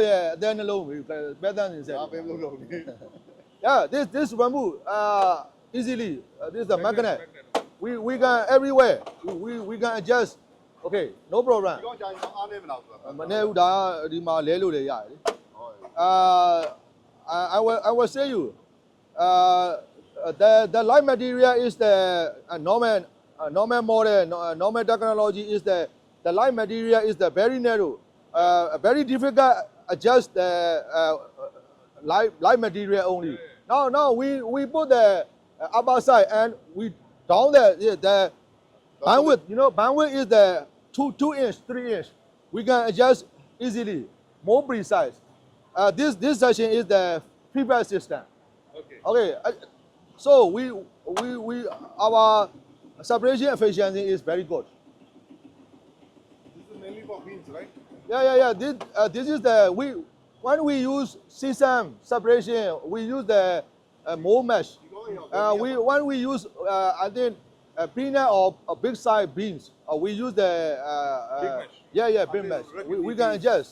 Yeah, then alone, better than inside. Yeah, Yeah, this remove easily. This is the magnet. We can everywhere. We can adjust. Okay, no problem. ဒီကောင်ကြာရင်အားနေမလားဆိုတာ မနေ့ကဒါဒီမှာလဲလို့လေရတယ်လေ I will say you the light material is the normal model normal technology is the light material is the very narrow very difficult adjust the light material only now we put the upper side and we down the bandwidth bandwidth is the 2 inch 3 inch we can adjust easily more precise this section is the feedback system okay so we our separation efficiency is very good This is mainly for beans, right? yeah this is the when we use system separation we use the mold mesh when we use I think peanut or big size beans we use the Big mesh. yeah big mesh we can adjust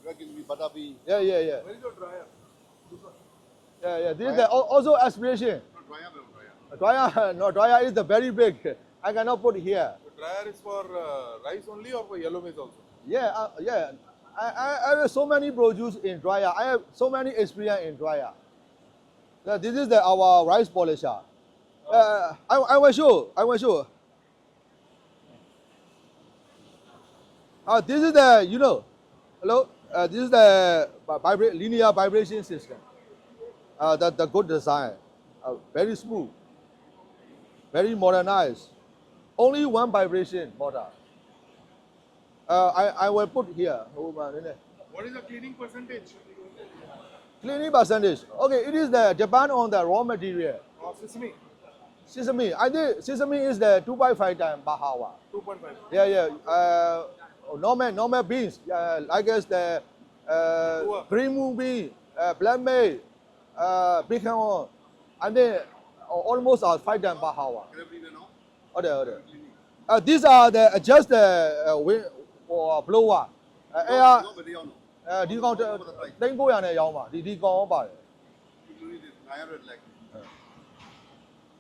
Regularly, butter bean. yeah Where is your dryer? yeah this is the also aspiration No, dryer. dryer is the very big I cannot put here The dryer is for rice only or for yellow maize also? yeah I have so many produce in dryer I have so many experience in dryer this is our rice polisher I will show this is the hello this is the linear vibration system the good design very smooth very modernized only one vibration motor I will put here What is the cleaning percentage? cleaning percentage okay it is the depend on the raw material Or sesame? sesame I think sesame is the 2.5 times per hour 2.5. yeah normal beans like as the green moon bean black maize pecan and then almost 5 times per hour okay these are the adjust the wind or blower air ဒီကောင်3900နဲ့ရောင်းပါဒီကောင်ပါတယ် 900 lakh.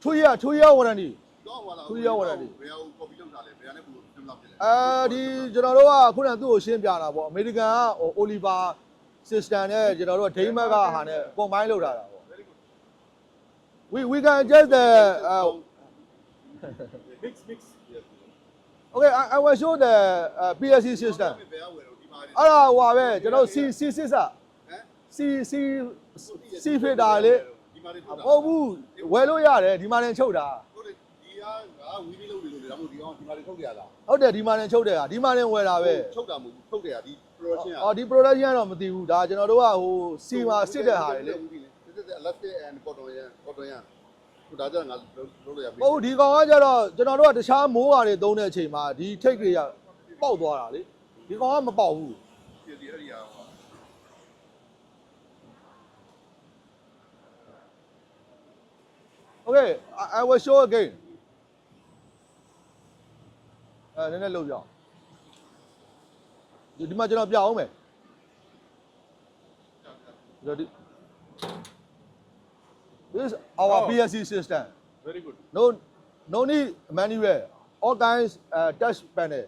2 year warranty တော့ဟွာလား 2 year warranty ဘယ်ဟာကို copy လုပ်တာလဲဘယ်ဟာနဲ့ပုံစံလောက်ဖြစ်လဲ ဒီကျွန်တော်တို့ကခုနကသူ့ကိုရှင်းပြတာပေါ့အမေရိကန်ကအိုလီဗာ system နဲ့ကျွန်တော်တို့ဒိန်းမက်ကဟာနဲ့ combine လုပ်ထားတာပေါ့ we can adjust the mix yes okay I will show the PLC system ဘယ်ဟာဝယ်တော့ဒီမှာ အဲ့ဒါဟွာပဲကျွန်တော် C6 อ่ะ C filter လေ ဒီမှာတွေထုတ်တာ ဟုတ်ဘူးဝယ်လို့ရတယ်ဒီမှာတင်ချုပ်တာ ဟုတ်တယ်ဒီကငါဝီးပြီးလုပ်နေလို့လေဒါမှမဟုတ်ဒီကောင်ဒီမှာတွေထုတ်ကြတာ ဟုတ်တယ်ဒီမှာတင်ချုပ်တယ်ဒီမှာတင်ဝယ်တာပဲ ထုတ်တာမဟုတ်ဘူးထုတ်တယ်ဟာဒီ production อ่ะ ဒီ production ကတော့မသိဘူးဒါကျွန်တော်တို့ကဟို C မှာစစ်တဲ့ဟာတွေလေ This is elastic and cotton yarn ဒါကြငါလုပ်လို့ရပြီ ဟုတ်ဒီကောင်ကကျတော့ကျွန်တော်တို့ကတခြားမိုးဟာတွေသုံးတဲ့အချိန်မှာဒီထိတ်တွေကပေါက်သွားတာလေဒီကောင်ကမပေါက်ဘူး ဒီအဲ့ဒီဟာ Okay I will show again နည်းနည်းလုပ်ပြအောင်ဒီမှာကျွန်တော်ပြအောင်မယ်ဒီ This is our PLC system very good no need manual all kinds touch panel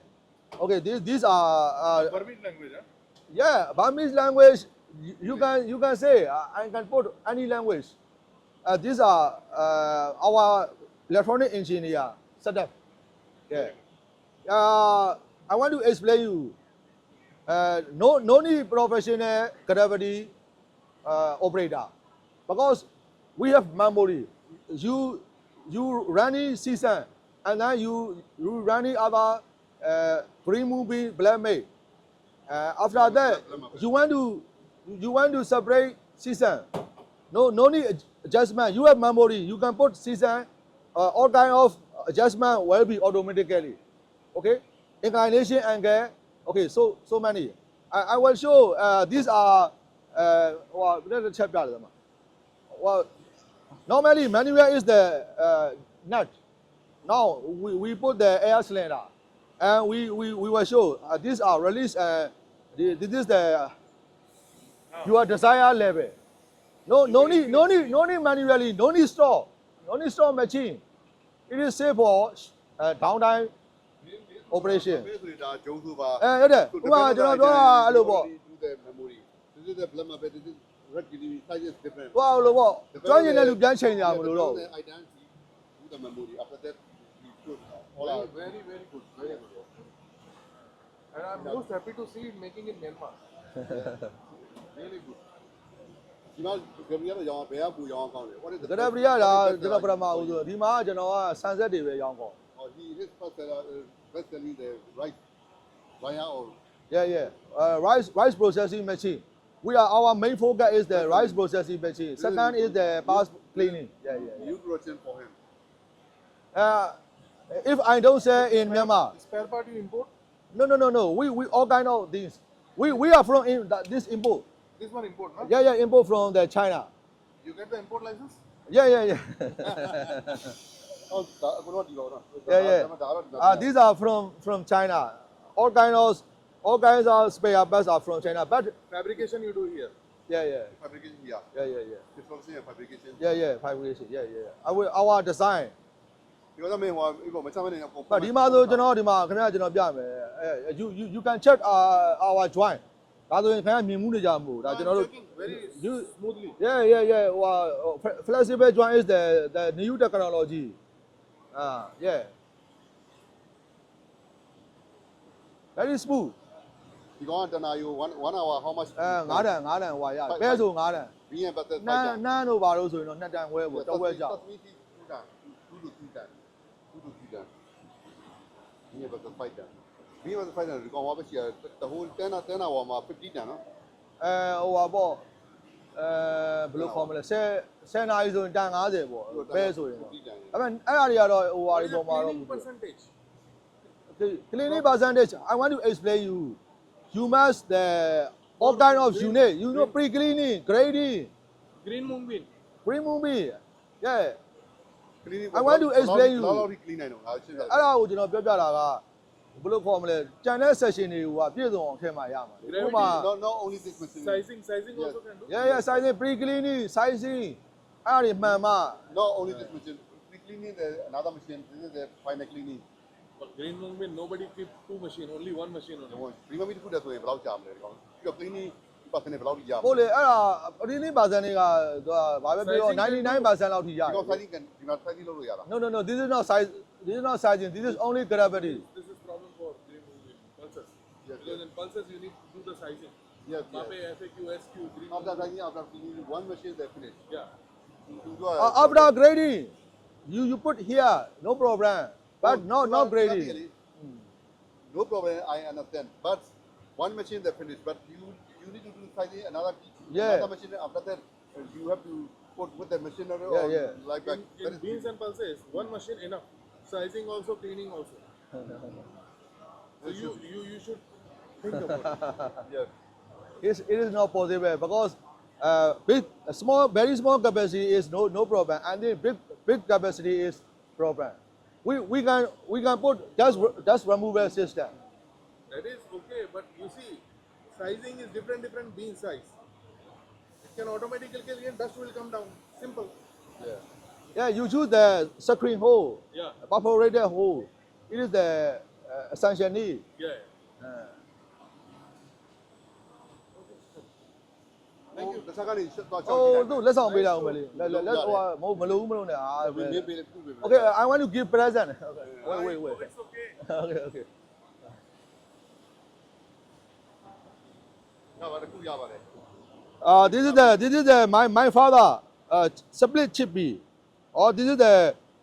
okay these are Burmese language huh? yeah Burmese language you can say I can put any language these are our electronic engineer setup yeah I want to explain you no need professional gravity operator because we have memory you running season and then you running other green movie black maize after that you want to separate season no need adjustment you have memory you can put season all kind of adjustment will be automatically okay inclination angle okay so many I will show these are let's check that well normally manual is the nut now we put the air cylinder and we will show these are release this is the your desired level. No need manually, no need store machine. It is safe for downtime operation. ဘယ်ဆိုတာဂျုံဆိုပါ ဟုတ်တယ်ဥပမာကျွန်တော်ပြောတာအဲ့လိုပေါ့ memory this is the blame of it this is red gdb size is different ဟိုလိုပေါ့ကျွမ်းကျင်တဲ့လူပြန်ချိန်ကြမလို့တော့ identity to the memory after that we put all our Very, very good. Very good. And I'm most happy to see it making in Myanmar. Really good. ဒီမှာဂမ်ဘီယာတော့ရောင်းဘယ်ကပူရောင်းကောင်းလဲ what is the ဂရပရီယာဒါကျွန်တော်ပထမဦးဆိုဒီမှာကျွန်တော်ကဆန်ဆက်တွေပဲရောင်းကော oh he is first best selling the rice via or rice processing machine. Our main focus is the rice processing machine. Second is the past cleaning. new production for him If I don't say in Myanmar, Spare part you import? no. We all kind of things. We are from this import. This one import, no? Import from the China. You get the import license? Yeah. oh အခုတော့ဒီပါတော့ These are from China. All kinds of spare parts are from China. But Fabrication you do here. fabrication here Yeah. this one say fabrication Fabrication. Our design. ဒီကတော့မင်းဟိုဒီပေါ်မချမ်းမနေတော့ပုံ But ဒီမှာဆိုကျွန်တော်ဒီမှာခင်ဗျာကျွန်တော်ပြမယ်you can check our joint ဒါဆိုရင်ခင်ဗျာမြင်မှုနေကြမို့ဒါကျွန်တော်တို့ Very smoothly. Yeah ဟို flexible joint is the new technology yeah very smooth ဒီကောင်ကတနာယူ1 hour how much 9တန်ဟိုရပဲဆို9တန် ဘီးရင်ပတ်သက် နန်းတို့ပါလို့ဆိုရင်တော့2တန်ခွဲပေါ့တစ်ဝက်ကြောက် 2 to 3 တန်ဘီးရင်ပတ်သက်5တန်ဘီးရင်ပတ်သက်5တန်ဒီကောင်ကပဲရှိတယ် the whole 10 hour မှာ50တန်နော် ဟိုပါပေါ့ဘယ်လိုခေါ်မလဲ10နာရီဆိုရင်တန်50ပေါ့ပဲဆိုရင်တော့အဲ့မဲ့အဲ့အရာတွေကတော့ဟိုဟာ What တွေ is ပေါ် the မှာတော့ cleaning percentage? cleaning percentage I want to explain you must the all kind of unit pre-cleaning grading Green mung bean. removing yeah cleaning I want to explain you လောက်လောက် clean နိုင်တော့ငါရှင်းပြ အဲ့ဒါကိုကျွန်တော်ပြောပြတာကဘယ်လိုခေါ်မလဲကြံတဲ့ session တွေကပြည့်စုံအောင်ထည့်မှရမှာလေဥပမာ not only this machine Sizing also can do. yeah sizing pre-cleaning sizing အဲ့ဒါတွေမှန်မှ not only this machine cleaning the another machine this is the final cleaning For green mung bean, nobody keep two machine, only one machine only. ဒီမှာမိတခုတည်းဆိုရင်ဘယ်လောက်ကြာမလဲဒီကောင်ပြီးတော့ cleaning ပတ်စံနေဘယ်လောက်ကြာမလဲ ဟုတ်လေအဲ့ဒါအဒီနေ့ပါစံတွေကသူကဘာပဲပြော99%လောက်ထိရတယ် ဒီကောင် sizing ကန်ဒီမှာ sizing လုပ်လို့ရတာ No this is not size this is not sizing this is only gravity This is problem for green mung bean pulses. Yes, Because in pulses you need to do the sizing. yes Mape FAQ, SQ, green after mung bean. sizing after cleaning one machine they finish Yeah. after grading you put here no problem but not grading no problem I understand but one machine they finish but you need to do sizing another machine after that you have to put with the machinery or like that In beans and pulses, one machine enough. Sizing also, cleaning also. So you should think about it. yes it is not possible because very small capacity is no problem and then big capacity is problem we can put dust removal system That is okay, but you see, sizing is different bean size. It can automatically dust will come down. Simple. yeah you choose the screen hole Yeah. perforated hole it is the essential need Yeah. thank you တခြားကနေတော့ သူလက်ဆောင်ပေးတာဦးမလေးလက်ဟိုမဟုတ်မလို့မလို့နဲ့အာ မင်းပေးလေပြုပေး Okay I want to give present okay wait Oh, it's okay. okay ငါဘာတခုရပါတယ် this is the my father split chippy or this is the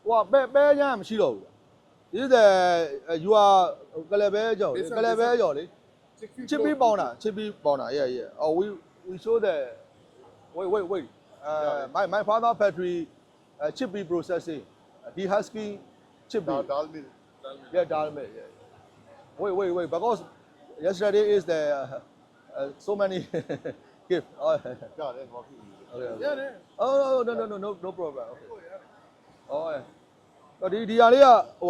ဟိုပဲရမ်းမရှိတော့ဘူး this is the you are ကလေးပဲကြော်လေ chippy ပေါင်းတာ yeah oh we show the wait my father factory chippy processing the husky chippy ဒါမင်း yeah dalmet yeah wait because yesterday is the so many giftရတယ်ဟောဖြစ်နေတယ် Yeah, yeah. oh no problem okay oh yeah ဒီဟာလေးကဟို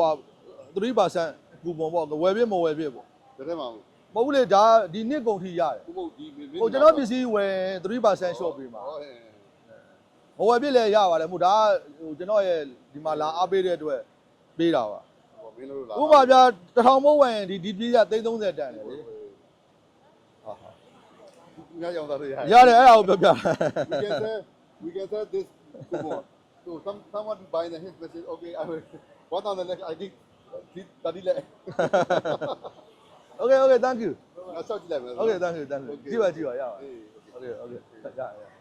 3% coupon ပေါ့ဝယ်ပြစ်မဝယ်ပြစ်ပေါ့ ဒါထဲမှာ မဟုတ်ဘူးလေဒါဒီနှစ်ကုန်ထိရတယ် ဟုတ်ဟုတ်ဒီ ဟိုကျွန်တော်ပစ္စည်းဝယ်3% short ပေးမှာ ဟုတ်ဟဲ့ မဝယ်ပြစ်လဲရပါတယ်မို့ဒါဟိုကျွန်တော်ရဲ့ဒီမှာလာအားပေးတဲ့အတွက်ပေးတာပါ ဟောမင်းတို့လာ ဥပမာပြ1000မို့ဝယ်ရင်ဒီပြေးရ330တန်တယ်လေဟာဟာ ညရောင်းသားတွေရတယ် ရတယ်အဲ့ဒါကိုပြောပြ we can say this coupon. So someone buying the his message, okay, I will what on the next I think that is like Okay okay thank you I saw it like Okay thank you ကြည့်ပါရပါ Hey. Okay okay ရရ